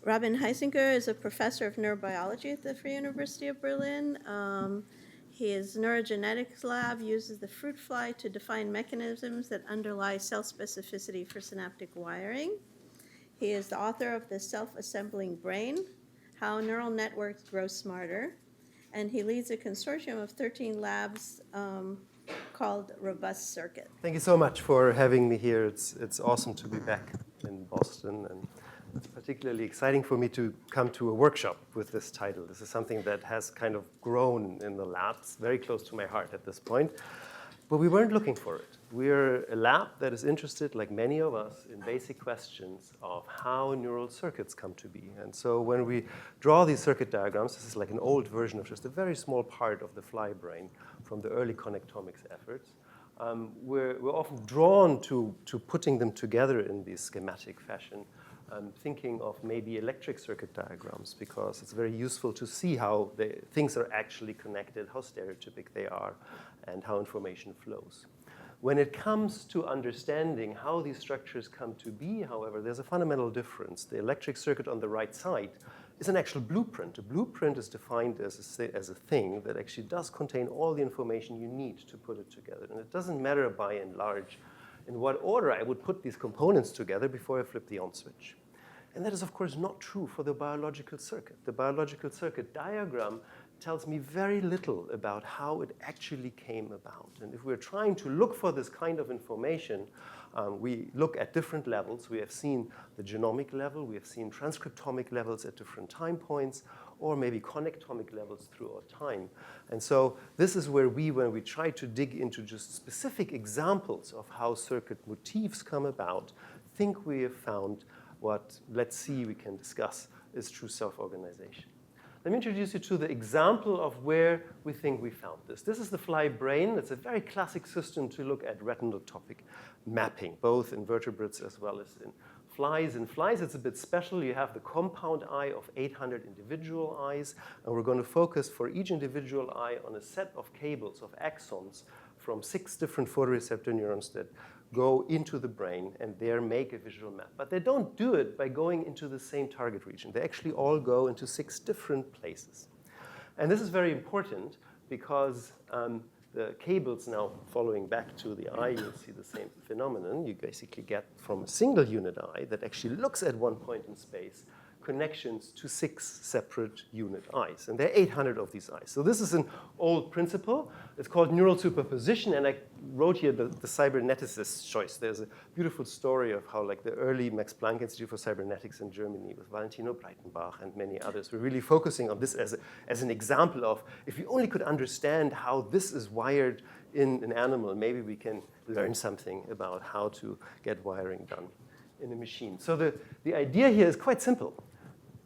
Robin Hiesinger is a professor of neurobiology at the Free University of Berlin. His neurogenetics lab uses the fruit fly to define mechanisms that underlie cell specificity for synaptic wiring. He is the author of The Self-Assembling Brain, How Neural Networks Grow Smarter, and he leads a consortium of 13 labs called Robust Circuit. Thank you so much for having me here. It's awesome to be back in Boston, and it's particularly exciting for me to come to a workshop with this title. This is something that has kind of grown in the labs, very close to my heart at this point. But we weren't looking for it. We're a lab that is interested, like many of us, in basic questions of how neural circuits come to be. And so when we draw these circuit diagrams, this is like an old version of just a very small part of the fly brain from the early connectomics efforts. We're often drawn to putting them together in this schematic fashion, thinking of maybe electric circuit diagrams, because it's very useful to see how things are actually connected, how stereotypic they are, and how information flows. When it comes to understanding how these structures come to be, however, there's a fundamental difference. The electric circuit on the right side is an actual blueprint. A blueprint is defined as a thing that actually does contain all the information you need to put it together. And it doesn't matter by and large in what order I would put these components together before I flip the on switch. And that is, of course, not true for the biological circuit. The biological circuit diagram tells me very little about how it actually came about. And if we're trying to look for this kind of information, we look at different levels. We have seen the genomic level. We have seen transcriptomic levels at different time points, or maybe connectomic levels throughout time. And so this is where when we try to dig into just specific examples of how circuit motifs come about, think we have found what, let's see, we can discuss is true self-organization. Let me introduce you to the example of where we think we found this. This is the fly brain. It's a very classic system to look at retinotopic mapping, both in vertebrates as well as in flies. In flies, it's a bit special. You have the compound eye of 800 individual eyes, and we're going to focus for each individual eye on a set of cables, of axons, from 6 different photoreceptor neurons that go into the brain and there make a visual map. But they don't do it by going into the same target region. They actually all go into 6 different places. And this is very important because the cables now following back to the eye, you'll see the same phenomenon. You basically get from a single unit eye that actually looks at one point in space connections to 6 separate unit eyes. And there are 800 of these eyes. So this is an old principle. It's called neural superposition. And I wrote here the cyberneticist's choice. There's a beautiful story of how like the early Max Planck Institute for Cybernetics in Germany with Valentino Breitenbach and many others were really focusing on this as an example of if you only could understand how this is wired in an animal, maybe we can learn something about how to get wiring done in a machine. So the idea here is quite simple.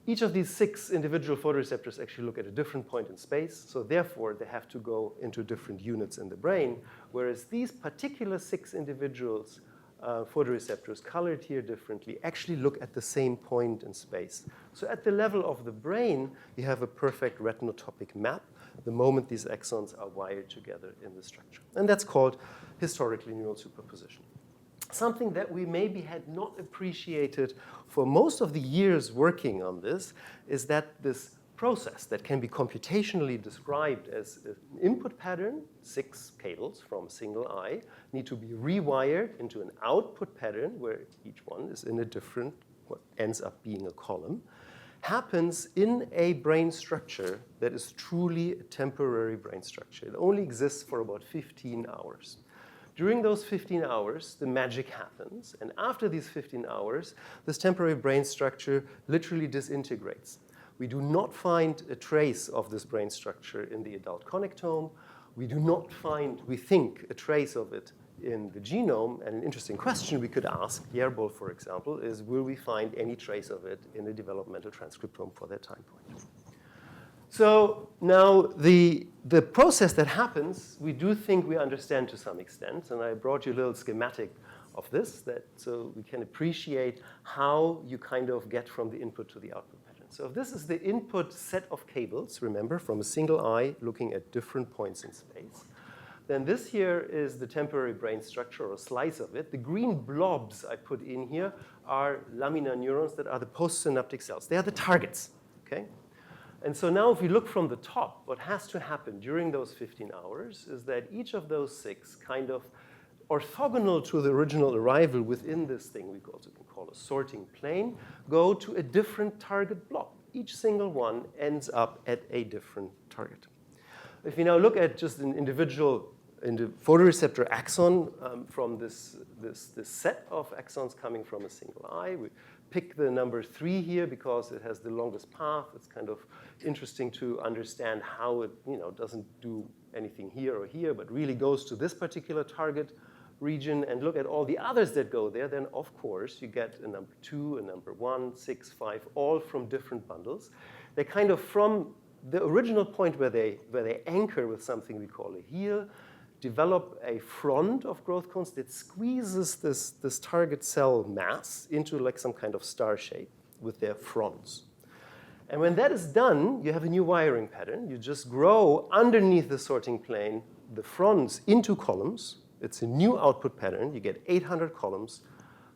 Each of these 6 individual photoreceptors actually look at a different point in space, so therefore they have to go into different units in the brain, whereas these particular 6 individuals photoreceptors, colored here differently, actually look at the same point in space. So at the level of the brain, you have a perfect retinotopic map the moment these axons are wired together in the structure. And that's called historically neural superposition. Something that we maybe had not appreciated for most of the years working on this is that this process that can be computationally described as an input pattern, 6 cables from a single eye, need to be rewired into an output pattern where each one is in a different, what ends up being a column, happens in a brain structure that is truly a temporary brain structure. It only exists for about 15 hours. During those 15 hours, the magic happens. And after these 15 hours, this temporary brain structure literally disintegrates. We do not find a trace of this brain structure in the adult connectome. We do not find, we think, a trace of it in the genome. And an interesting question we could ask, Yerbol, for example, is will we find any trace of it in the developmental transcriptome for that time point? So now the process that happens, we do think we understand to some extent. And I brought you a little schematic of this so we can appreciate how you kind of get from the input to the output pattern. So if this is the input set of cables, remember, from a single eye looking at different points in space, then this here is the temporary brain structure or a slice of it. The green blobs I put in here are laminar neurons that are the postsynaptic cells. They are the targets, okay? And so now if we look from the top, what has to happen during those 15 hours is that each of those 6 kind of orthogonal to the original arrival within this thing we also can call a sorting plane, go to a different target block. Each single one ends up at a different target. If we now look at just an individual photoreceptor axon from this set of axons coming from a single eye, we pick the number 3 here because it has the longest path. It's kind of interesting to understand how it doesn't do anything here or here, but really goes to this particular target region, and look at all the others that go there, then of course you get a number 2, a number 1, 6, 5, all from different bundles. They kind of from the original point where they anchor with something we call a heel, develop a front of growth cones that squeezes this target cell mass into like some kind of star shape with their fronts. And when that is done, you have a new wiring pattern. You just grow underneath the sorting plane the fronts into columns. It's a new output pattern. You get 800 columns.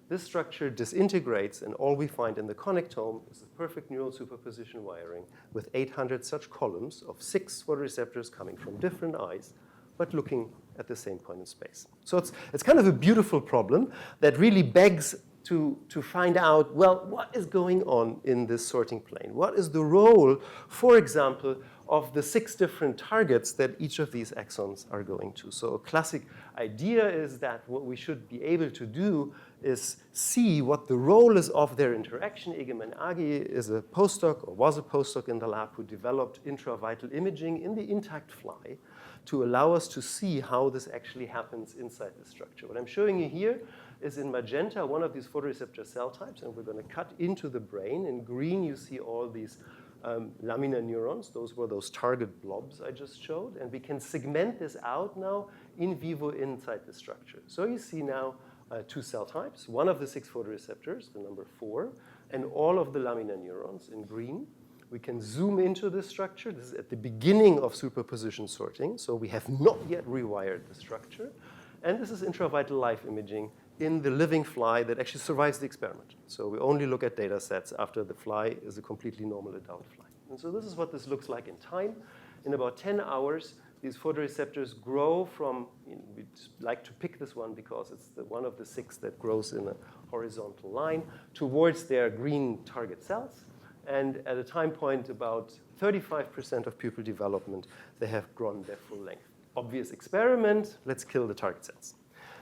This structure disintegrates, and all we find in the connectome is a perfect neural superposition wiring with 800 such columns of 6 photoreceptors coming from different eyes, but looking at the same point in space. So it's kind of a beautiful problem that really begs to find out, well, what is going on in this sorting plane? What is the role, for example, of the 6 different targets that each of these axons are going to? So a classic idea is that what we should be able to do is see what the role is of their interaction. Egemen Agi is a postdoc, or was a postdoc in the lab, who developed intravital imaging in the intact fly to allow us to see how this actually happens inside the structure. What I'm showing you here is in magenta, one of these photoreceptor cell types, and we're going to cut into the brain. In green, you see all these laminar neurons. Those were those target blobs I just showed. And we can segment this out now in vivo inside the structure. So you see now 2 cell types, one of the 6 photoreceptors, the number 4, and all of the laminar neurons in green. We can zoom into this structure. This is at the beginning of superposition sorting, so we have not yet rewired the structure. And this is intravital live imaging in the living fly that actually survives the experiment. So we only look at data sets after the fly is a completely normal adult fly. And so this is what this looks like in time. In about 10 hours, these photoreceptors grow from, we like to pick this one because it's one of the 6 that grows in a horizontal line towards their green target cells. And at a time point, about 35% of pupil development, they have grown their full length. Obvious experiment, let's kill the target cells.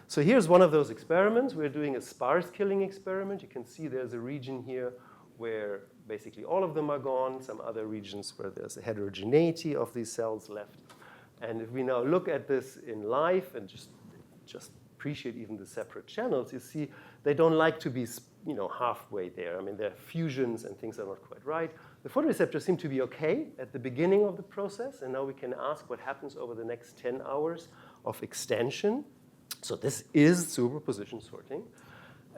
So here's one of those experiments. We're doing a sparse killing experiment. You can see there's a region here where basically all of them are gone, some other regions where there's a heterogeneity of these cells left. And if we now look at this in life and just appreciate even the separate channels, you see they don't like to be halfway there. I mean, their fusions and things are not quite right. The photoreceptors seem to be okay at the beginning of the process, and now we can ask what happens over the next 10 hours of extension. So this is superposition sorting.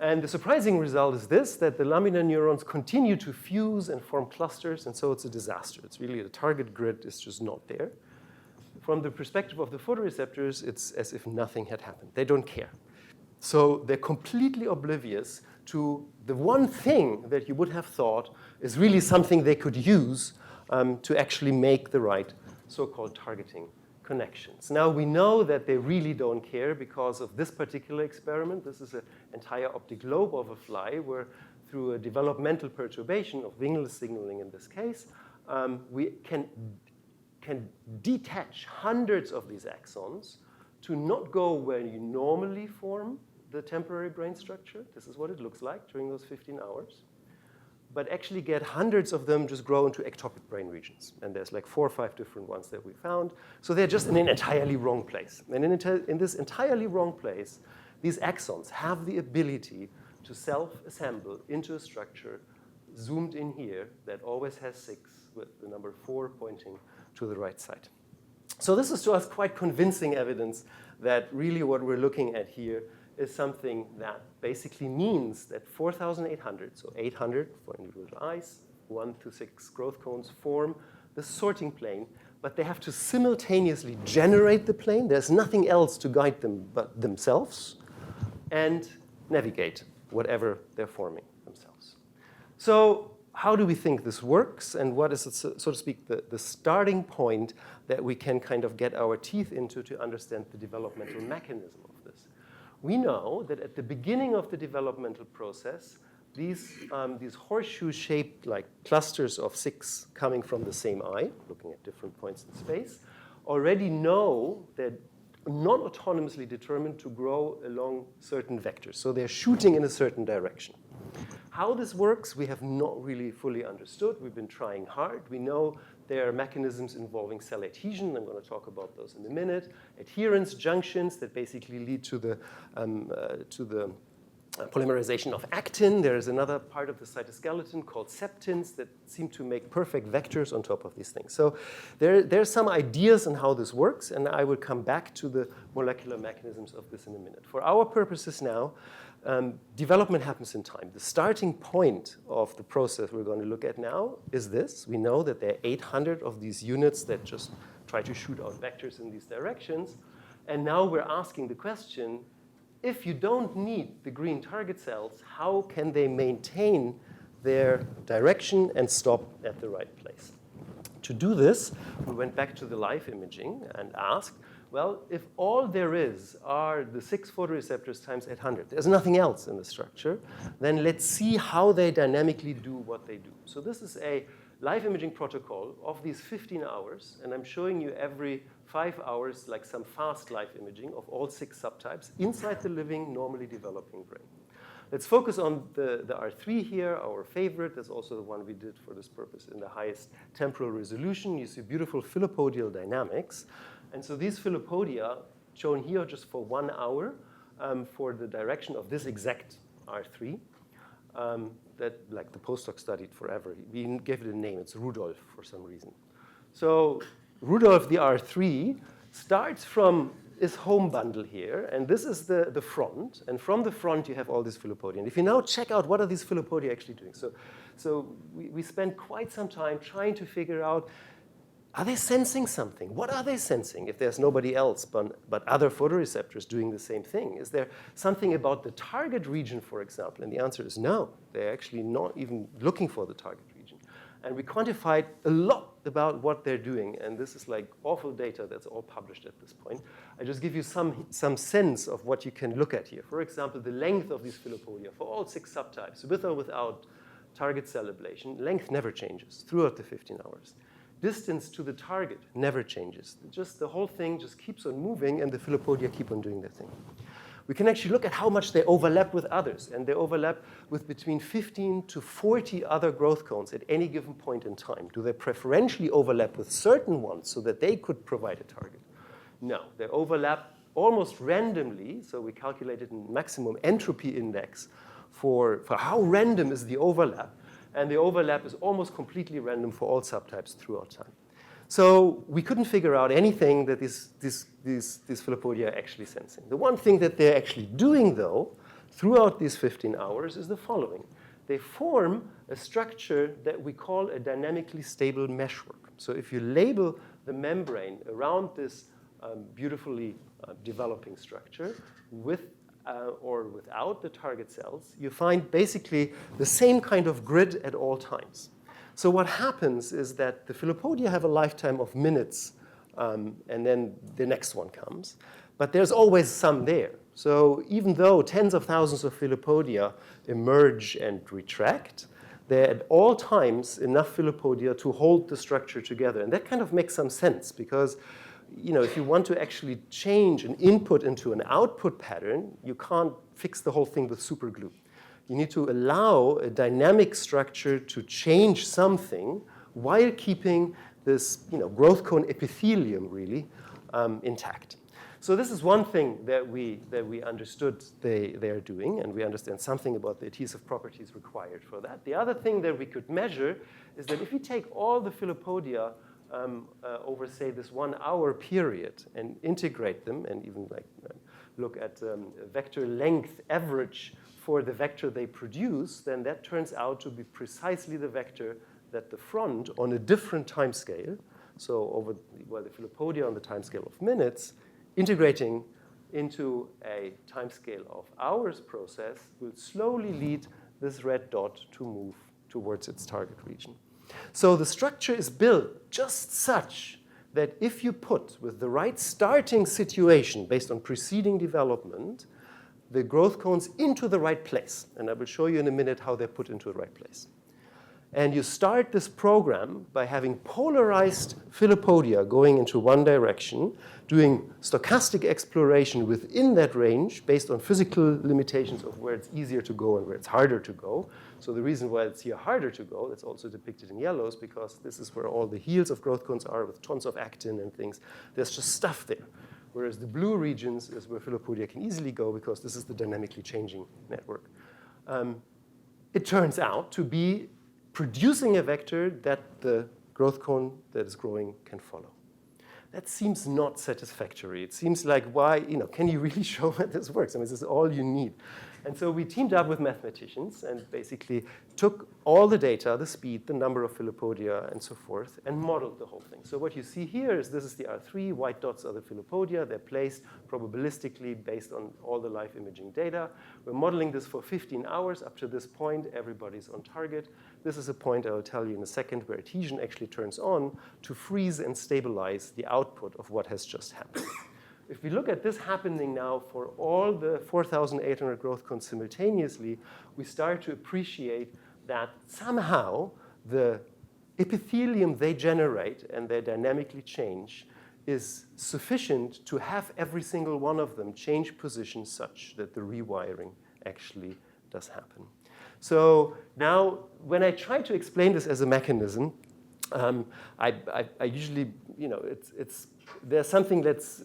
And the surprising result is this, that the laminar neurons continue to fuse and form clusters, and so it's a disaster. It's really the target grid is just not there. From the perspective of the photoreceptors, it's as if nothing had happened. They don't care. So they're completely oblivious to the one thing that you would have thought is really something they could use to actually make the right so-called targeting connections. Now we know that they really don't care because of this particular experiment. This is an entire optic lobe of a fly where through a developmental perturbation of wingless signaling in this case, we can detach hundreds of these axons to not go where you normally form the temporary brain structure. This is what it looks like during those 15 hours. But actually get hundreds of them just grow into ectopic brain regions. And there's like 4 or 5 different ones that we found. So they're just in an entirely wrong place. And in this entirely wrong place, these axons have the ability to self-assemble into a structure zoomed in here that always has 6 with the number 4 pointing to the right side. So this is to us quite convincing evidence that really what we're looking at here is something that basically means that 4,800, so 800 for individual eyes, 1 to 6 growth cones form the sorting plane, but they have to simultaneously generate the plane. There's nothing else to guide them but themselves, and navigate whatever they're forming themselves. So how do we think this works, and what is, so to speak, the starting point that we can kind of get our teeth into to understand the developmental mechanism of this? We know that at the beginning of the developmental process, these horseshoe-shaped like clusters of 6 coming from the same eye, looking at different points in space, already know they're not autonomously determined to grow along certain vectors. So they're shooting in a certain direction. How this works, we have not really fully understood. We've been trying hard. We know there are mechanisms involving cell adhesion. I'm going to talk about those in a minute. Adherence junctions that basically lead to the polymerization of actin. There is another part of the cytoskeleton called septins that seem to make perfect vectors on top of these things. So there are some ideas on how this works, and I will come back to the molecular mechanisms of this in a minute. For our purposes now, development happens in time. The starting point of the process we're going to look at now is this. We know that there are 800 of these units that just try to shoot out vectors in these directions. And now we're asking the question, if you don't need the green target cells, how can they maintain their direction and stop at the right place? To do this, we went back to the live imaging and asked, well, if all there is are the 6 photoreceptors times 800, there's nothing else in the structure, then let's see how they dynamically do what they do. So this is a live imaging protocol of these 15 hours, and I'm showing you every 5 hours like some fast live imaging of all 6 subtypes inside the living, normally developing brain. Let's focus on the R3 here, our favorite. That's also the one we did for this purpose in the highest temporal resolution. You see beautiful filopodial dynamics. And so these filopodia, shown here just for 1 hour, for the direction of this exact R3, that like the postdoc studied forever. We gave it a name. It's Rudolf for some reason. So Rudolf, the R3, starts from his home bundle here, and this is the front. And from the front, you have all these filopodia. And if you now check out what are these filopodia actually doing, so we spent quite some time trying to figure out, are they sensing something? What are they sensing if there's nobody else but other photoreceptors doing the same thing? Is there something about the target region, for example? And the answer is no. They're actually not even looking for the target region. And we quantified a lot about what they're doing. And this is like awful data that's all published at this point. I just give you some sense of what you can look at here. For example, the length of these filopodia for all 6 subtypes, with or without target cell ablation, length never changes throughout the 15 hours. Distance to the target never changes. Just the whole thing just keeps on moving, and the filopodia keep on doing their thing. We can actually look at how much they overlap with others, and they overlap with between 15 to 40 other growth cones at any given point in time. Do they preferentially overlap with certain ones so that they could provide a target? No, they overlap almost randomly, so we calculated a maximum entropy index for how random is the overlap. And the overlap is almost completely random for all subtypes throughout time. So we couldn't figure out anything that these filopodia are actually sensing. The one thing that they're actually doing, though, throughout these 15 hours is the following. They form a structure that we call a dynamically stable meshwork. So if you label the membrane around this beautifully developing structure with or without the target cells, you find basically the same kind of grid at all times. So what happens is that the filopodia have a lifetime of minutes, and then the next one comes. But there's always some there. So even though tens of thousands of filopodia emerge and retract, there are at all times enough filopodia to hold the structure together. And that kind of makes some sense because if you want to actually change an input into an output pattern, you can't fix the whole thing with super glue. You need to allow a dynamic structure to change something while keeping this growth cone epithelium really intact. So this is one thing that we understood they are doing, and we understand something about the adhesive properties required for that. The other thing that we could measure is that if we take all the filopodia over, say, this 1 hour period and integrate them and even look at vector length average for the vector they produce, then that turns out to be precisely the vector that the front on a different time scale, so over the filopodia on the time scale of minutes, integrating into a timescale of hours process will slowly lead this red dot to move towards its target region. So the structure is built just such that if you put, with the right starting situation based on preceding development, the growth cones into the right place. And I will show you in a minute how they're put into the right place. And you start this program by having polarized filopodia going into one direction, doing stochastic exploration within that range based on physical limitations of where it's easier to go and where it's harder to go. So the reason why it's here harder to go, that's also depicted in yellows, because this is where all the heels of growth cones are with tons of actin and things. There's just stuff there. Whereas the blue regions is where filopodia can easily go because this is the dynamically changing network. It turns out to be producing a vector that the growth cone that is growing can follow. That seems not satisfactory. It seems like, why, can you really show that this works? I mean, this is all you need. And so we teamed up with mathematicians and basically took all the data, the speed, the number of filopodia, and so forth, and modeled the whole thing. So what you see here is this is the R3. White dots are the filopodia. They're placed probabilistically based on all the live imaging data. We're modeling this for 15 hours. Up to this point, everybody's on target. This is a point I will tell you in a second where adhesion actually turns on to freeze and stabilize the output of what has just happened. If we look at this happening now for all the 4,800 growth cones simultaneously, we start to appreciate that somehow the epithelium they generate and they dynamically change is sufficient to have every single one of them change position such that the rewiring actually does happen. So now, when I try to explain this as a mechanism, I usually, there's something that's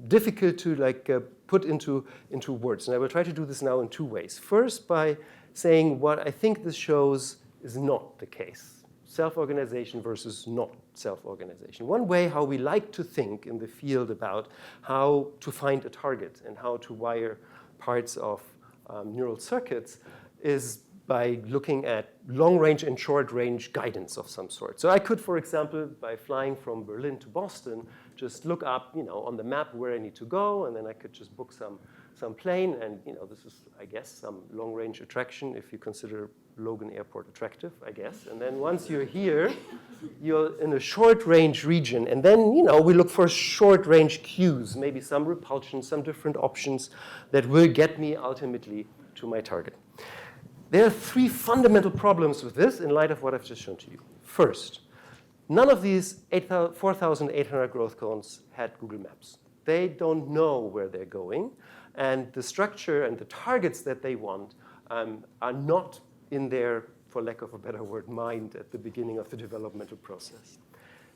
difficult to put into words. And I will try to do this now in two ways. First, by saying what I think this shows is not the case. Self-organization versus not self-organization. One way how we like to think in the field about how to find a target and how to wire parts of neural circuits is by looking at long-range and short-range guidance of some sort. So I could, for example, by flying from Berlin to Boston, just look up, on the map where I need to go, and then I could just book some plane, and this is, I guess, some long-range attraction if you consider Logan Airport attractive, I guess. And then once you're here, you're in a short-range region, and then we look for short-range cues, maybe some repulsion, some different options that will get me ultimately to my target. There are three fundamental problems with this in light of what I've just shown to you. First, none of these 4,800 growth cones had Google Maps. They don't know where they're going, and the structure and the targets that they want are not in their, for lack of a better word, mind at the beginning of the developmental process.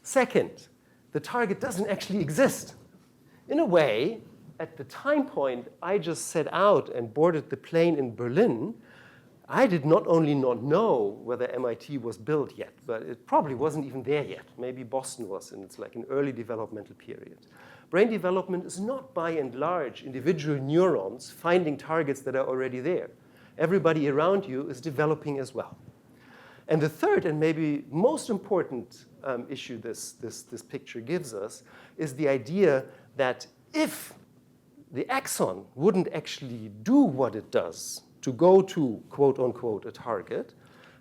Second, the target doesn't actually exist. In a way, at the time point I just set out and boarded the plane in Berlin, I did not only not know whether MIT was built yet, but it probably wasn't even there yet. Maybe Boston was, and it's like an early developmental period. Brain development is not, by and large, individual neurons finding targets that are already there. Everybody around you is developing as well. And the third, and maybe most important issue this picture gives us, is the idea that if the axon wouldn't actually do what it does, to go to, quote unquote, a target,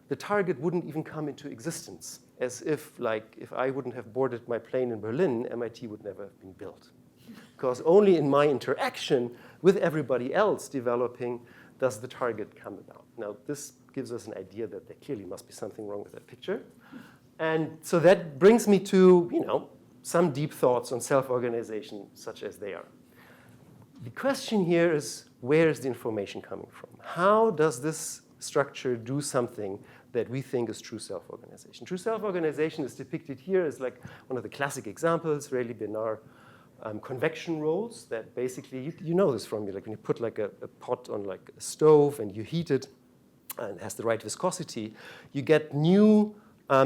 the target wouldn't even come into existence. As if I wouldn't have boarded my plane in Berlin, MIT would never have been built. Because only in my interaction with everybody else developing does the target come about. Now, this gives us an idea that there clearly must be something wrong with that picture. And so that brings me to, some deep thoughts on self-organization, such as they are. The question here is, where is the information coming from? How does this structure do something that we think is true self-organization? True self-organization is depicted here as like one of the classic examples, Rayleigh-Bénard convection rolls that basically, you know this from me, like when you put like a pot on like a stove and you heat it and it has the right viscosity, you get new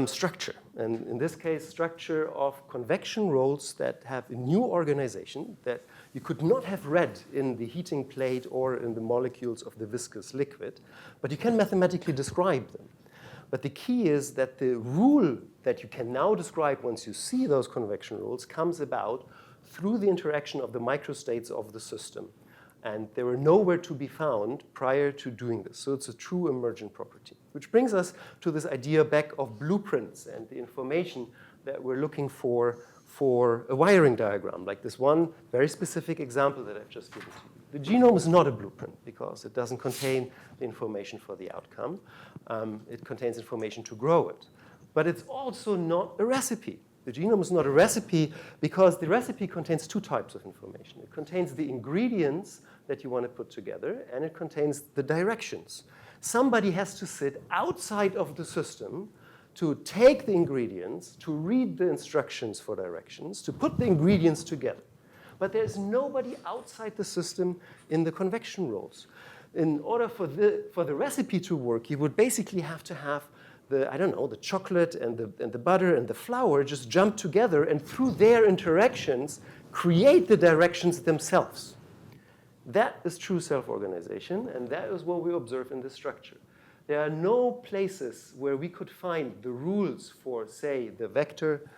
structure. And in this case, structure of convection rolls that have a new organization that you could not have read in the heating plate or in the molecules of the viscous liquid, but you can mathematically describe them. But the key is that the rule that you can now describe once you see those convection rolls comes about through the interaction of the microstates of the system. And they were nowhere to be found prior to doing this. So it's a true emergent property, which brings us to this idea back of blueprints and the information that we're looking for a wiring diagram, like this one very specific example that I've just given to you. The genome is not a blueprint because it doesn't contain the information for the outcome. It contains information to grow it. But it's also not a recipe. The genome is not a recipe because the recipe contains two types of information. It contains the ingredients that you want to put together, and it contains the directions. Somebody has to sit outside of the system to take the ingredients, to read the instructions for directions, to put the ingredients together. But there's nobody outside the system in the convection roles. In order for the recipe to work, you would basically have to have the chocolate and the butter and the flour just jump together and through their interactions create the directions themselves. That is true self-organization, and that is what we observe in this structure. There are no places where we could find the rules for, say, the vector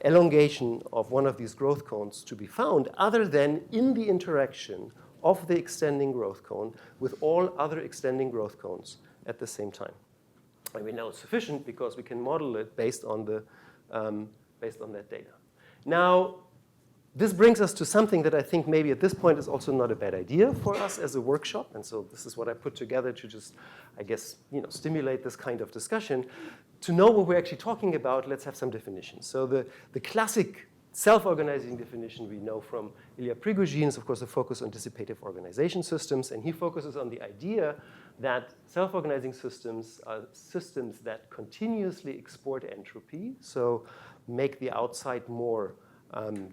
elongation of one of these growth cones to be found other than in the interaction of the extending growth cone with all other extending growth cones at the same time. And we know it's sufficient because we can model it based on that data. Now, this brings us to something that I think maybe at this point is also not a bad idea for us as a workshop. And so this is what I put together to just, I guess, stimulate this kind of discussion. To know what we're actually talking about, let's have some definitions. So the classic self-organizing definition we know from Ilya Prigogine is, of course, a focus on dissipative organization systems. And he focuses on the idea that self-organizing systems are systems that continuously export entropy, so make the outside more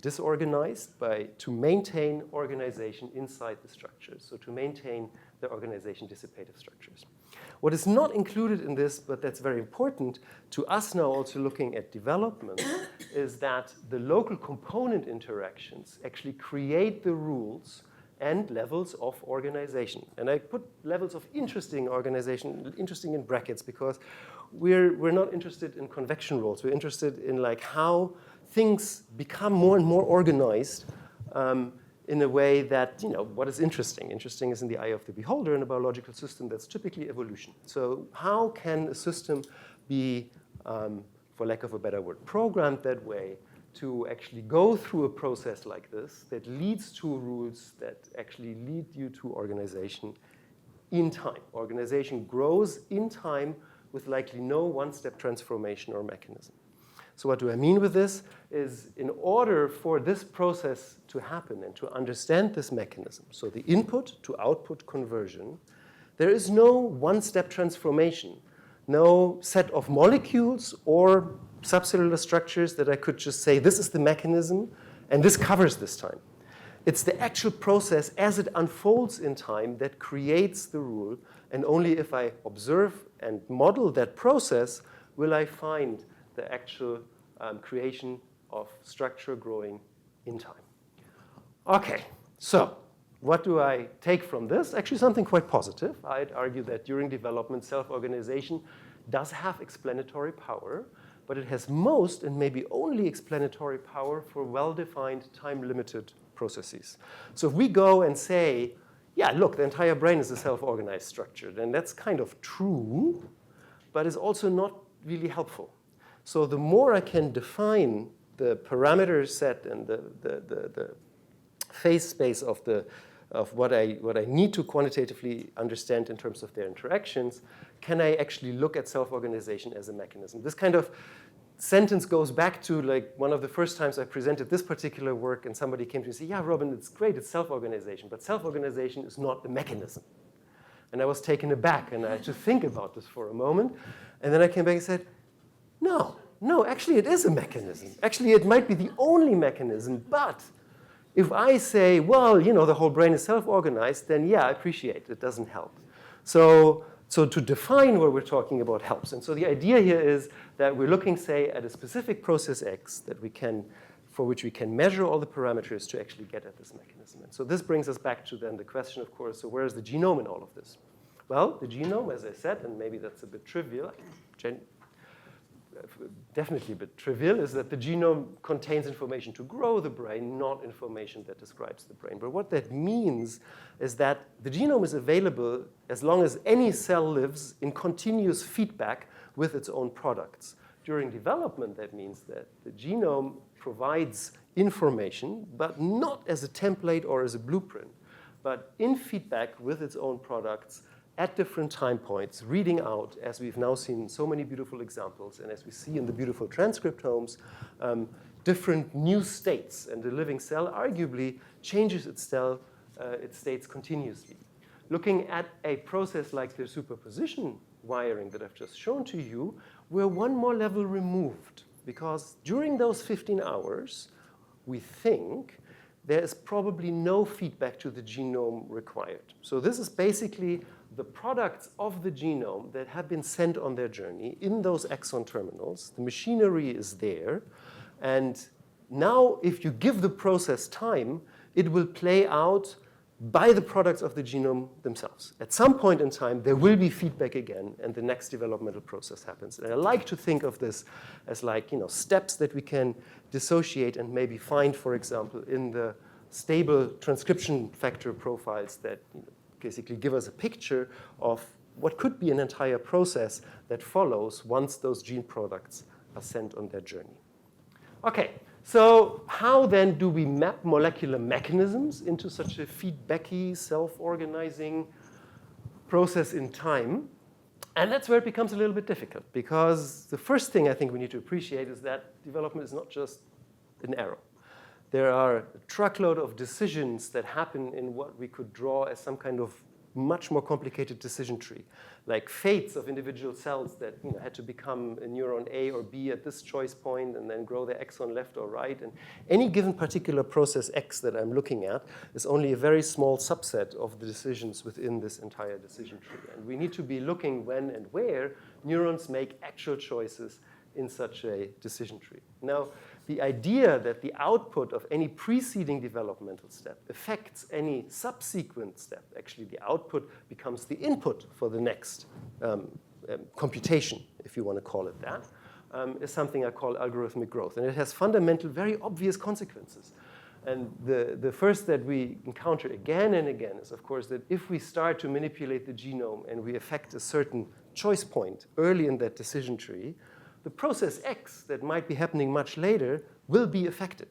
disorganized to maintain organization inside the structures, so to maintain the organization dissipative structures. What is not included in this, but that's very important to us now also looking at development, is that the local component interactions actually create the rules and levels of organization. And I put levels of interesting organization, interesting in brackets, because we're not interested in convection rules. We're interested in like how things become more and more organized in a way that, what is interesting? Interesting is in the eye of the beholder in a biological system. That's typically evolution. So how can a system be, for lack of a better word, programmed that way to actually go through a process like this that leads to rules that actually lead you to organization in time? Organization grows in time with likely no one-step transformation or mechanism. So what do I mean with this is in order for this process to happen and to understand this mechanism, so the input to output conversion, there is no one-step transformation, no set of molecules or subcellular structures that I could just say, this is the mechanism and this covers this time. It's the actual process as it unfolds in time that creates the rule, and only if I observe and model that process will I find the actual creation of structure growing in time. Okay, so what do I take from this? Actually, something quite positive. I'd argue that during development, self-organization does have explanatory power, but it has most and maybe only explanatory power for well-defined, time-limited processes. So if we go and say, yeah, look, the entire brain is a self-organized structure, then that's kind of true, but is also not really helpful. So the more I can define the parameter set and the phase space of what I need to quantitatively understand in terms of their interactions, can I actually look at self-organization as a mechanism? This kind of sentence goes back to like one of the first times I presented this particular work, and somebody came to me and said, yeah, Robin, it's great, it's self-organization, but self-organization is not the mechanism. And I was taken aback, and I had to think about this for a moment. And then I came back and said, no, actually it is a mechanism. Actually, it might be the only mechanism, but if I say, well, the whole brain is self-organized, then yeah, I appreciate it doesn't help. So to define what we're talking about helps. And so the idea here is that we're looking, say, at a specific process X for which we can measure all the parameters to actually get at this mechanism. And so this brings us back to then the question, of course, so where is the genome in all of this? Well, the genome, as I said, and maybe that's a bit trivial, definitely a bit trivial, is that the genome contains information to grow the brain, not information that describes the brain. But what that means is that the genome is available as long as any cell lives in continuous feedback with its own products. During development, that means that the genome provides information, but not as a template or as a blueprint, but in feedback with its own products at different time points, reading out, as we've now seen so many beautiful examples, and as we see in the beautiful transcriptomes, different new states. And the living cell arguably changes its states continuously. Looking at a process like the superposition wiring that I've just shown to you, we're one more level removed, because during those 15 hours, we think there is probably no feedback to the genome required. So this is basically the products of the genome that have been sent on their journey in those exon terminals. The machinery is there. And now if you give the process time, it will play out by the products of the genome themselves. At some point in time, there will be feedback again, and the next developmental process happens. And I like to think of this as like, steps that we can dissociate and maybe find, for example, in the stable transcription factor profiles that basically give us a picture of what could be an entire process that follows once those gene products are sent on their journey. Okay, so how then do we map molecular mechanisms into such a feedbacky, self-organizing process in time? And that's where it becomes a little bit difficult, because the first thing I think we need to appreciate is that development is not just an arrow. There are a truckload of decisions that happen in what we could draw as some kind of much more complicated decision tree, like fates of individual cells that had to become a neuron A or B at this choice point and then grow their exon left or right. And any given particular process X that I'm looking at is only a very small subset of the decisions within this entire decision tree. And we need to be looking when and where neurons make actual choices in such a decision tree. Now, the idea that the output of any preceding developmental step affects any subsequent step, actually the output becomes the input for the next computation, if you want to call it that, is something I call algorithmic growth. And it has fundamental, very obvious consequences. And the first that we encounter again and again is, of course, that if we start to manipulate the genome and we affect a certain choice point early in that decision tree, the process X that might be happening much later will be affected.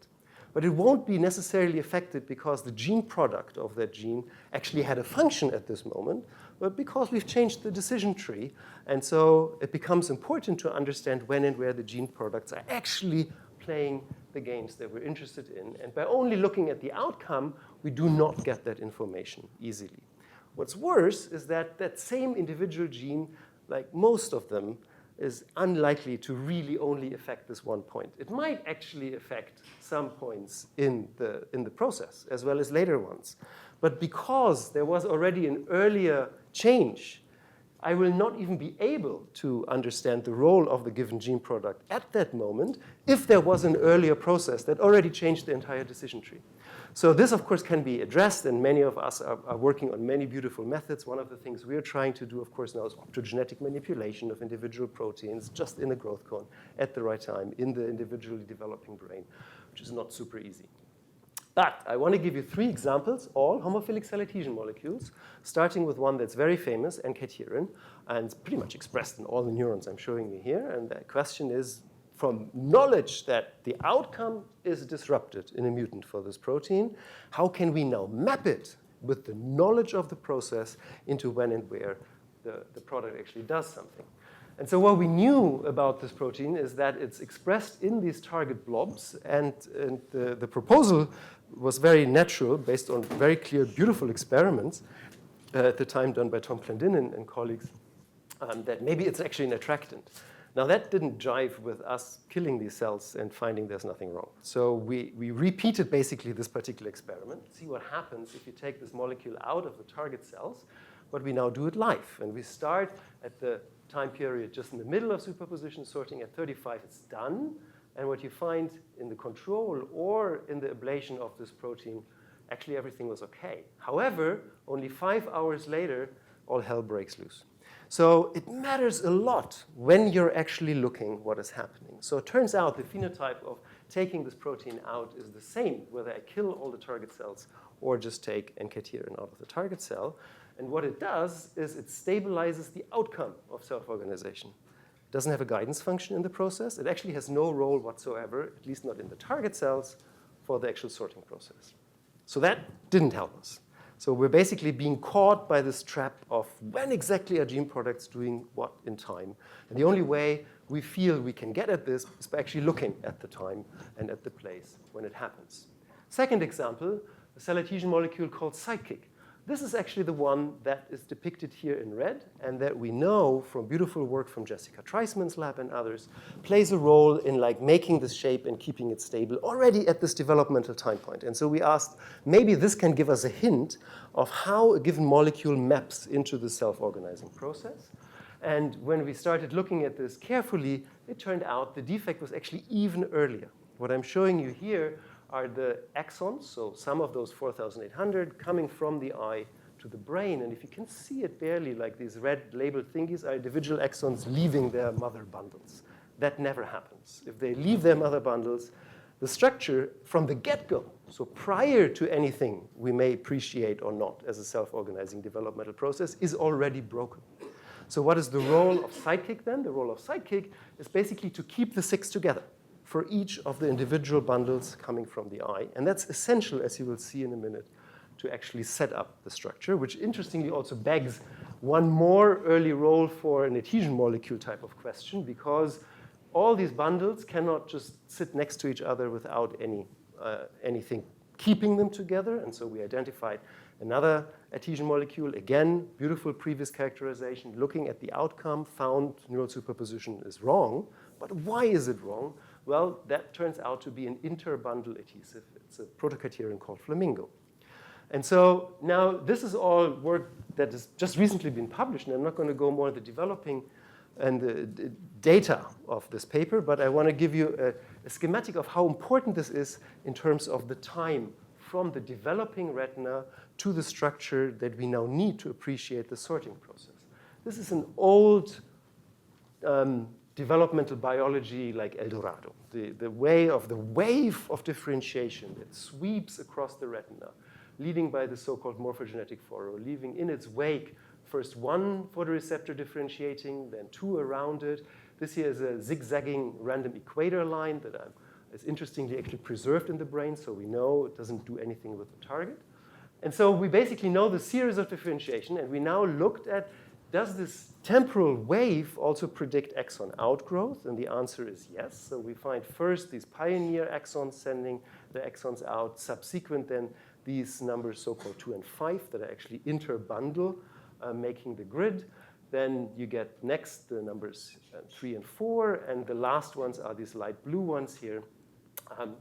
But it won't be necessarily affected because the gene product of that gene actually had a function at this moment, but because we've changed the decision tree. And so it becomes important to understand when and where the gene products are actually playing the games that we're interested in. And by only looking at the outcome, we do not get that information easily. What's worse is that that same individual gene, like most of them, is unlikely to really only affect this one point. It might actually affect some points in the process, as well as later ones. But because there was already an earlier change, I will not even be able to understand the role of the given gene product at that moment if there was an earlier process that already changed the entire decision tree. So this, of course, can be addressed, and many of us are working on many beautiful methods. One of the things we're trying to do, of course, now is optogenetic manipulation of individual proteins just in the growth cone at the right time in the individually developing brain, which is not super easy. But I want to give you 3 examples, all homophilic cell adhesion molecules, starting with one that's very famous, N-cadherin, and pretty much expressed in all the neurons I'm showing you here. And the question is, from knowledge that the outcome is disrupted in a mutant for this protein, how can we now map it with the knowledge of the process into when and where the product actually does something? And so what we knew about this protein is that it's expressed in these target blobs, and the proposal was very natural, based on very clear, beautiful experiments at the time done by Tom Clendin and colleagues, that maybe it's actually an attractant. Now, that didn't jive with us killing these cells and finding there's nothing wrong. So we repeated basically this particular experiment, see what happens if you take this molecule out of the target cells, but we now do it live. And we start at the time period just in the middle of superposition sorting. At 35, it's done. And what you find in the control or in the ablation of this protein, actually everything was okay. However, only 5 hours later, all hell breaks loose. So it matters a lot when you're actually looking what is happening. So it turns out the phenotype of taking this protein out is the same, whether I kill all the target cells or just take NKT out of the target cell. And what it does is it stabilizes the outcome of self-organization. It doesn't have a guidance function in the process. It actually has no role whatsoever, at least not in the target cells, for the actual sorting process. So that didn't help us. So we're basically being caught by this trap of when exactly are gene products doing what in time. And the only way we feel we can get at this is by actually looking at the time and at the place when it happens. Second example, a cell adhesion molecule called Sidekick. This is actually the one that is depicted here in red and that we know from beautiful work from Jessica Treisman's lab and others plays a role in like making this shape and keeping it stable already at this developmental time point. And so we asked, maybe this can give us a hint of how a given molecule maps into the self-organizing process. And when we started looking at this carefully, it turned out the defect was actually even earlier. What I'm showing you here are the axons, so some of those 4,800 coming from the eye to the brain. And if you can see it barely, like these red labeled thingies are individual axons leaving their mother bundles. That never happens. If they leave their mother bundles, the structure from the get-go, so prior to anything we may appreciate or not as a self-organizing developmental process, is already broken. So what is the role of Sidekick then? The role of Sidekick is basically to keep the 6 together for each of the individual bundles coming from the eye. And that's essential, as you will see in a minute, to actually set up the structure, which interestingly also begs one more early role for an adhesion molecule type of question, because all these bundles cannot just sit next to each other without anything keeping them together. And so we identified another adhesion molecule. Again, beautiful previous characterization, looking at the outcome, found neural superposition is wrong. But why is it wrong? Well, that turns out to be an interbundle adhesive. It's a protocaterion called flamingo. And so now this is all work that has just recently been published, and I'm not going to go more into developing and the data of this paper, but I want to give you a schematic of how important this is in terms of the time from the developing retina to the structure that we now need to appreciate the sorting process. This is an old developmental biology like El Dorado, the way of the wave of differentiation that sweeps across the retina, leading by the so-called morphogenetic furrow, leaving in its wake first one photoreceptor differentiating, then 2 around it. This here is a zigzagging random equator line that is interestingly actually preserved in the brain, so we know it doesn't do anything with the target. And so we basically know the series of differentiation, and we now looked at, does this temporal wave also predict axon outgrowth? And the answer is yes. So we find first these pioneer axons sending the axons out, subsequent then these numbers so-called 2 and 5 that are actually interbundle, making the grid. Then you get next the numbers 3 and 4, and the last ones are these light blue ones here,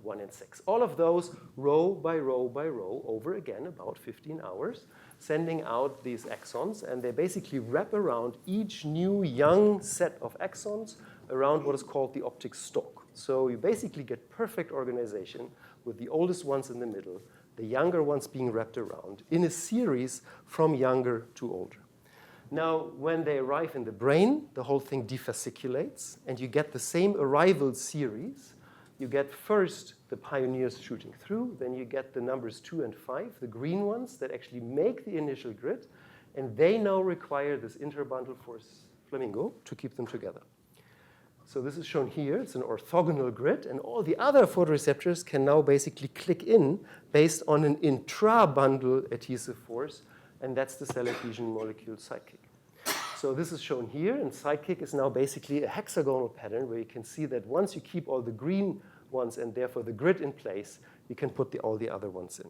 1 and 6. All of those row by row by row over again about 15 hours, sending out these axons, and they basically wrap around each new young set of axons around what is called the optic stalk. So you basically get perfect organization with the oldest ones in the middle, the younger ones being wrapped around in a series from younger to older. Now, when they arrive in the brain, the whole thing defasciculates, and you get the same arrival series. You get first the pioneers shooting through, then you get the numbers 2 and 5, the green ones that actually make the initial grid, and they now require this interbundle force flamingo to keep them together. So this is shown here. It's an orthogonal grid, and all the other photoreceptors can now basically click in based on an intra-bundle adhesive force, and that's the cell adhesion molecule Sidekick. So this is shown here, and Sidekick is now basically a hexagonal pattern where you can see that once you keep all the green ones and therefore the grid in place, you can put all the other ones in.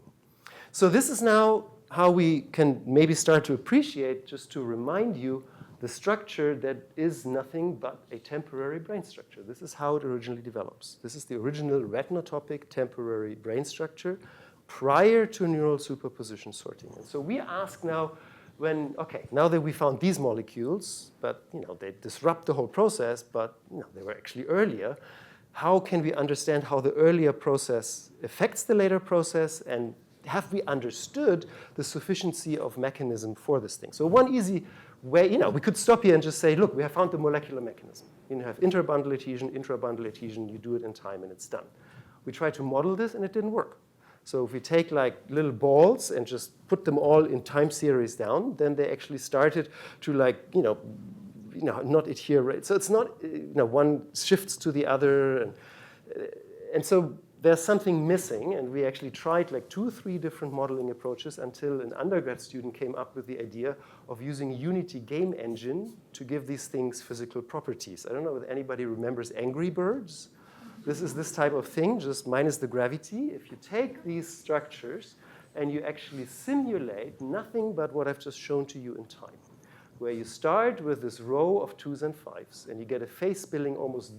So this is now how we can maybe start to appreciate, just to remind you, the structure that is nothing but a temporary brain structure. This is how it originally develops. This is the original retinotopic temporary brain structure prior to neural superposition sorting. And so we ask now, now that we found these molecules, but they disrupt the whole process, but they were actually earlier, how can we understand how the earlier process affects the later process, and have we understood the sufficiency of mechanism for this thing? So one easy way, we could stop here and just say, look, we have found the molecular mechanism. You have interbundle adhesion, intrabundle adhesion, you do it in time and it's done. We tried to model this and it didn't work. So if we take like little balls and just put them all in time series down, then they actually started to not adhere. Right? So it's not, one shifts to the other. And so there's something missing, and we actually tried like 2 or 3 different modeling approaches until an undergrad student came up with the idea of using a Unity game engine to give these things physical properties. I don't know if anybody remembers Angry Birds. This is this type of thing, just minus the gravity. If you take these structures and you actually simulate nothing but what I've just shown to you in time, where you start with this row of 2s and 5s, and you get a face-spilling, almost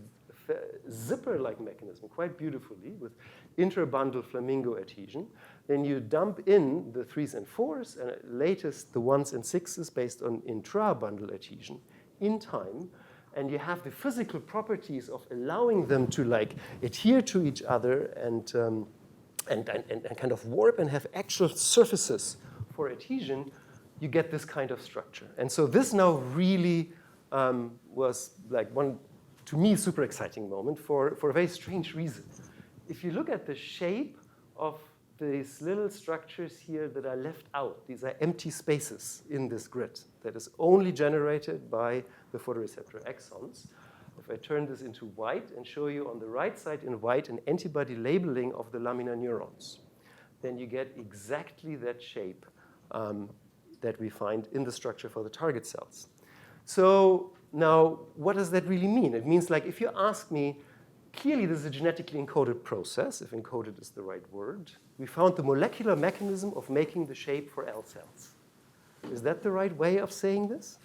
zipper-like mechanism, quite beautifully, with interbundle flamingo adhesion. Then you dump in the 3s and 4s, and at latest the 1s and 6s based on intra-bundle adhesion in time. And you have the physical properties of allowing them to like adhere to each other and kind of warp and have actual surfaces for adhesion. You get this kind of structure. And so this now really was like one, to me, super exciting moment for a very strange reason. If you look at the shape of these little structures here that are left out, these are empty spaces in this grid that is only generated by the photoreceptor axons. If I turn this into white and show you on the right side in white an antibody labeling of the laminar neurons, then you get exactly that shape that we find in the structure for the target cells. So now, what does that really mean? It means like if you ask me, clearly this is a genetically encoded process, if encoded is the right word. We found the molecular mechanism of making the shape for L cells. Is that the right way of saying this?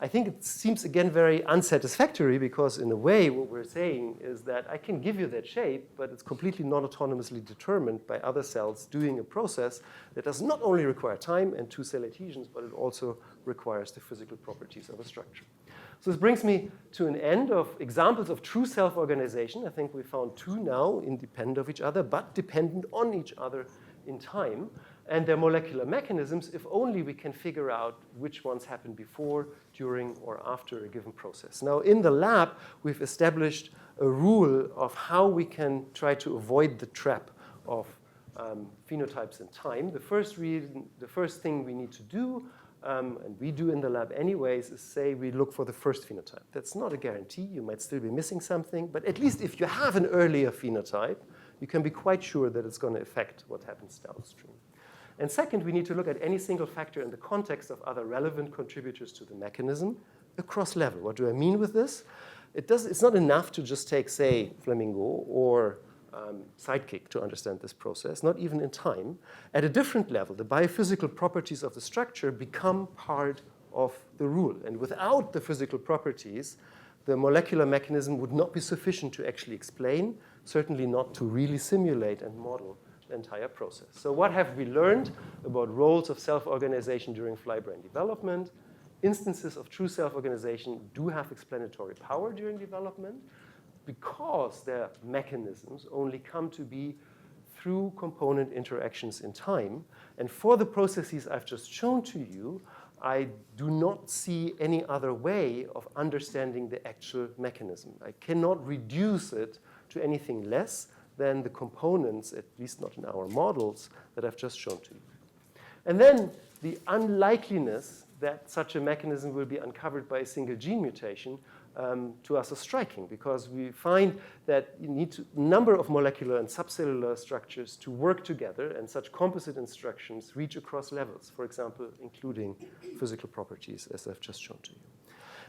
I think it seems, again, very unsatisfactory because in a way what we're saying is that I can give you that shape, but it's completely non-autonomously determined by other cells doing a process that does not only require time and 2-cell adhesions, but it also requires the physical properties of a structure. So this brings me to an end of examples of true self-organization. I think we found 2 now, independent of each other, but dependent on each other in time. And their molecular mechanisms, if only we can figure out which ones happen before, during, or after a given process. Now, in the lab, we've established a rule of how we can try to avoid the trap of phenotypes in time. The first thing we need to do, and we do in the lab anyways, is say we look for the first phenotype. That's not a guarantee. You might still be missing something. But at least if you have an earlier phenotype, you can be quite sure that it's going to affect what happens downstream. And second, we need to look at any single factor in the context of other relevant contributors to the mechanism across level. What do I mean with this? It's not enough to just take, say, flamingo or sidekick to understand this process, not even in time. At a different level, the biophysical properties of the structure become part of the rule. And without the physical properties, the molecular mechanism would not be sufficient to actually explain, certainly not to really simulate and model the entire process. So what have we learned about roles of self-organization during fly brain development? Instances of true self-organization do have explanatory power during development because their mechanisms only come to be through component interactions in time. And for the processes I've just shown to you, I do not see any other way of understanding the actual mechanism. I cannot reduce it to anything less than the components, at least not in our models, that I've just shown to you. And then the unlikeliness that such a mechanism will be uncovered by a single gene mutation to us is striking because we find that you need a number of molecular and subcellular structures to work together, and such composite instructions reach across levels, for example, including physical properties, as I've just shown to you.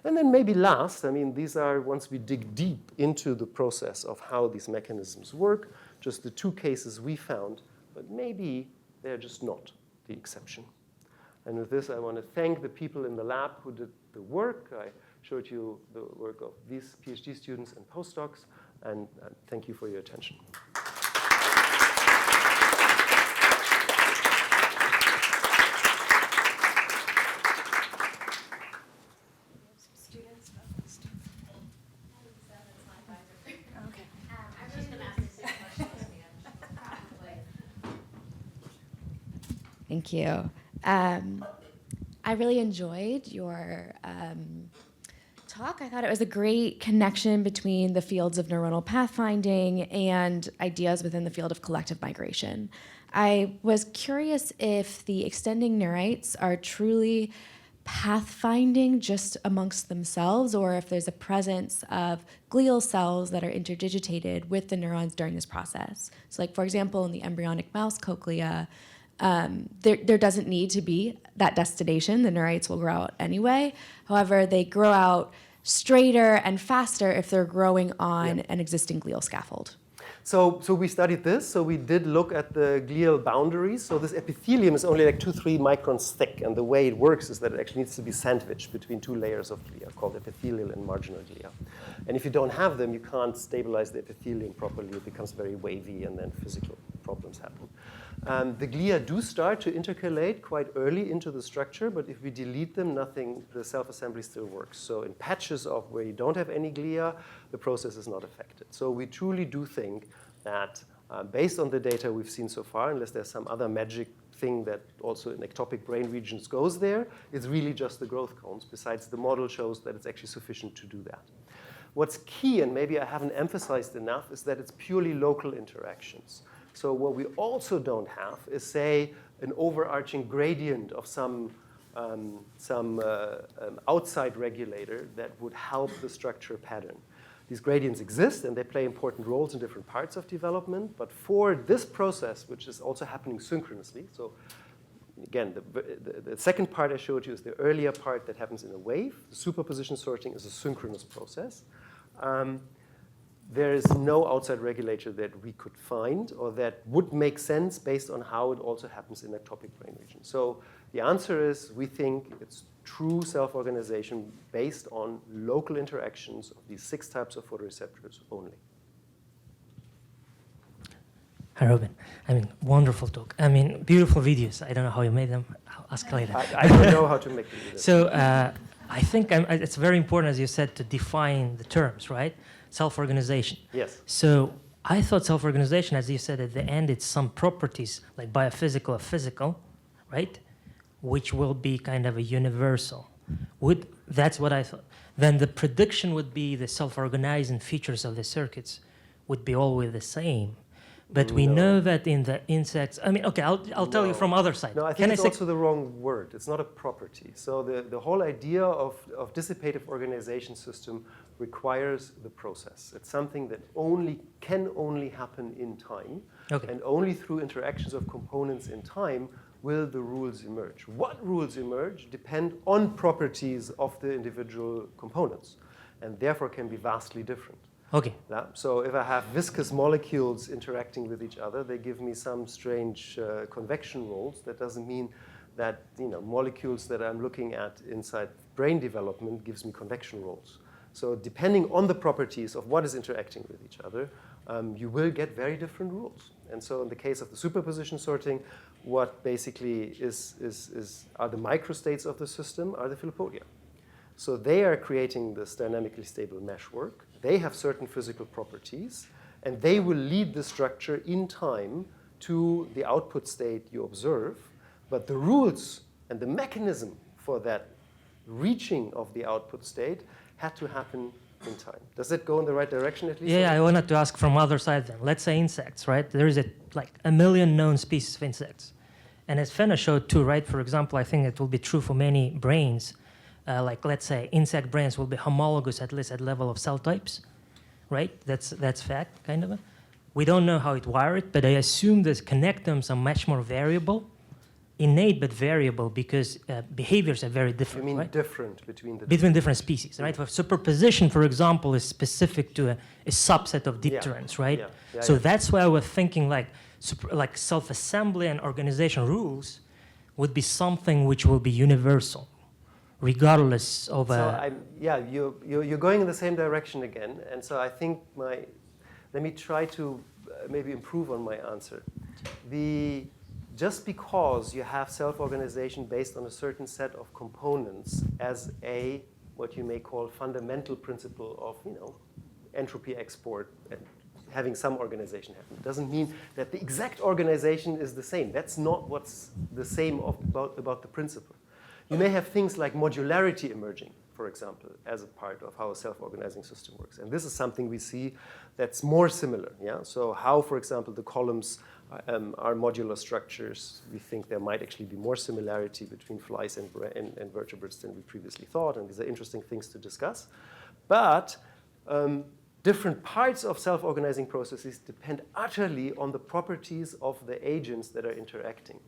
And then maybe last, these are, once we dig deep into the process of how these mechanisms work, just the 2 cases we found, but maybe they're just not the exception. And with this, I want to thank the people in the lab who did the work. I showed you the work of these PhD students and postdocs, and thank you for your attention. Thank you. I really enjoyed your talk. I thought it was a great connection between the fields of neuronal pathfinding and ideas within the field of collective migration. I was curious if the extending neurites are truly pathfinding just amongst themselves, or if there's a presence of glial cells that are interdigitated with the neurons during this process. So like, for example, in the embryonic mouse cochlea, there doesn't need to be that destination. The neurites will grow out anyway. However, they grow out straighter and faster if they're growing on an existing glial scaffold. So we studied this. So we did look at the glial boundaries. So this epithelium is only like 2-3 microns thick. And the way it works is that it actually needs to be sandwiched between two layers of glia called epithelial and marginal glia. And if you don't have them, you can't stabilize the epithelium properly. It becomes very wavy, and then physical problems happen. The glia do start to intercalate quite early into the structure, but if we delete them, the self-assembly still works. So in patches of where you don't have any glia, the process is not affected. So we truly do think that based on the data we've seen so far, unless there's some other magic thing that also in ectopic brain regions goes there, it's really just the growth cones. Besides, the model shows that it's actually sufficient to do that. What's key, and maybe I haven't emphasized enough, is that it's purely local interactions. So what we also don't have is, say, an overarching gradient of some outside regulator that would help the structure pattern. These gradients exist, and they play important roles in different parts of development. But for this process, which is also happening synchronously, so again, the second part I showed you is the earlier part that happens in a wave. The superposition sorting is a synchronous process. There is no outside regulator that we could find or that would make sense based on how it also happens in ectopic brain region. So the answer is we think it's true self-organization based on local interactions of these 6 types of photoreceptors only. Hi, Robin. I mean, wonderful talk. I mean, beautiful videos. I don't know how you made them. I'll ask later. I don't know how to make them either. So I think it's very important, as you said, to define the terms, right? Self-organization. Yes. So I thought self-organization, as you said at the end, it's some properties like biophysical or physical, right? Which will be kind of a universal. That's what I thought. Then the prediction would be the self-organizing features of the circuits would be always the same. But we know that in the insects, I mean, okay, I'll tell you from other side. No, I think it's also the wrong word. It's not a property. So the whole idea of dissipative organization system requires the process. It's something that can only happen in time. Okay. And only through interactions of components in time will the rules emerge. What rules emerge depend on properties of the individual components, and therefore can be vastly different. Okay. Yeah? So if I have viscous molecules interacting with each other, they give me some strange convection rules. That doesn't mean that molecules that I'm looking at inside brain development gives me convection rules. So depending on the properties of what is interacting with each other, you will get very different rules. And so in the case of the superposition sorting, what basically are the microstates of the system are the Philippodia. So they are creating this dynamically stable meshwork. They have certain physical properties, and they will lead the structure in time to the output state you observe. But the rules and the mechanism for that reaching of the output state had to happen in time. Does it go in the right direction at least? Yeah, I wanted to ask from other side then. Let's say insects, right? There is like a million known species of insects. And as Fenna showed too, right? For example, I think it will be true for many brains. Like let's say insect brains will be homologous at least at level of cell types, right? That's fact, kind of. We don't know how it wired, but I assume the connectomes are much more variable, innate but variable, because behaviors are very different. You mean right? different between the different species, right? For superposition, for example, is specific to a subset of dipterans, right? So that's why we're thinking like self-assembly and organization rules would be something which will be universal, regardless of you're going in the same direction again, and so I think let me try to maybe improve on my answer. Just because you have self-organization based on a certain set of components as what you may call fundamental principle of entropy export and having some organization happen, doesn't mean that the exact organization is the same. That's not what's the same about the principle. You may have things like modularity emerging, for example, as a part of how a self-organizing system works. And this is something we see that's more similar. Yeah? So how, for example, the columns are modular structures. We think there might actually be more similarity between flies and vertebrates than we previously thought. And these are interesting things to discuss. But different parts of self-organizing processes depend utterly on the properties of the agents that are interacting.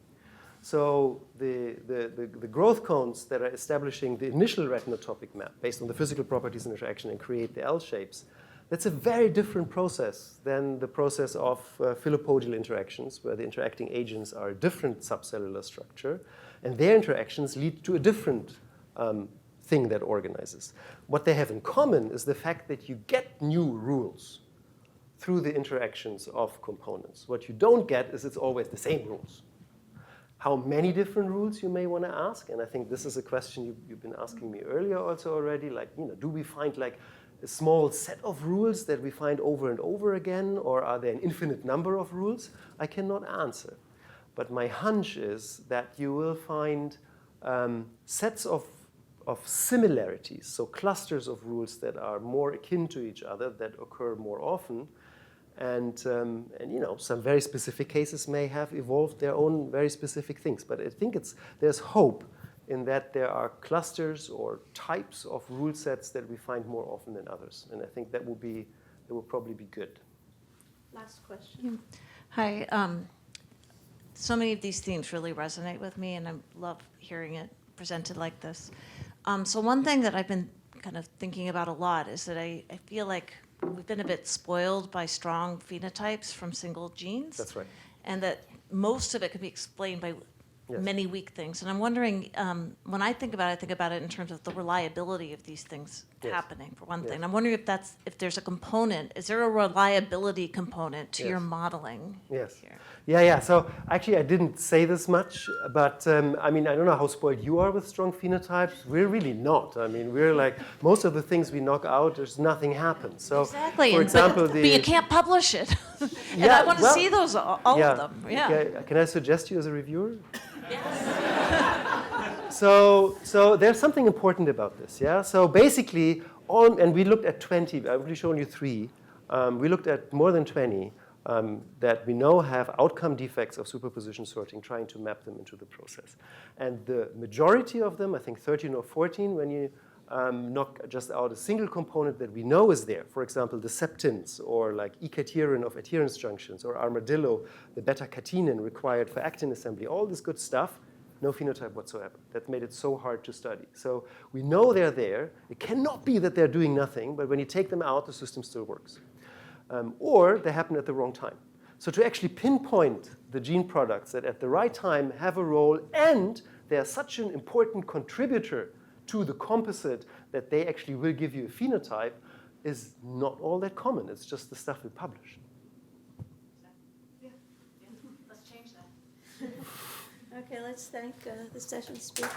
So the growth cones that are establishing the initial retinotopic map based on the physical properties of interaction and create the L shapes, that's a very different process than the process of philopodial interactions, where the interacting agents are a different subcellular structure, and their interactions lead to a different thing that organizes. What they have in common is the fact that you get new rules through the interactions of components. What you don't get is it's always the same rules. How many different rules, you may want to ask, and I think this is a question you've been asking me earlier also already, like, do we find like a small set of rules that we find over and over again, or are there an infinite number of rules? I cannot answer. But my hunch is that you will find sets of similarities, so clusters of rules that are more akin to each other, that occur more often. And some very specific cases may have evolved their own very specific things. But I think there's hope in that there are clusters or types of rule sets that we find more often than others. And I think that will probably be good. Last question. Hi. So many of these themes really resonate with me, and I love hearing it presented like this. So one thing that I've been kind of thinking about a lot is that I feel like we've been a bit spoiled by strong phenotypes from single genes. That's right. And that most of it can be explained by Yes. many weak things. And I'm wondering, when I think about it in terms of the reliability of these things Yes. happening, for one Yes. thing. I'm wondering if there's a component, is there a reliability component to Yes. your modeling Yes. here? Yeah. So actually, I didn't say this much, but I don't know how spoiled you are with strong phenotypes. We're really not. We're like, most of the things we knock out, there's nothing happens. So, Exactly. for example, but you can't publish it. And Yeah, I want to well, see those, all of them. Yeah. Okay. Can I suggest you as a reviewer? So there's something important about this, yeah? So basically, and we looked at 20, I've only shown you 3. We looked at more than 20 that we know have outcome defects of superposition sorting, trying to map them into the process. And the majority of them, I think 13 or 14, when you knock just out a single component that we know is there, for example, the septins, or like E-caterin of adherence junctions, or armadillo, the beta-catenin required for actin assembly, all this good stuff, no phenotype whatsoever. That made it so hard to study. So we know they're there. It cannot be that they're doing nothing, but when you take them out, the system still works. Or they happen at the wrong time. So to actually pinpoint the gene products that at the right time have a role, and they are such an important contributor to the composite that they actually will give you a phenotype, is not all that common. It's just the stuff we publish. Let's change that. Okay, let's thank the session speakers.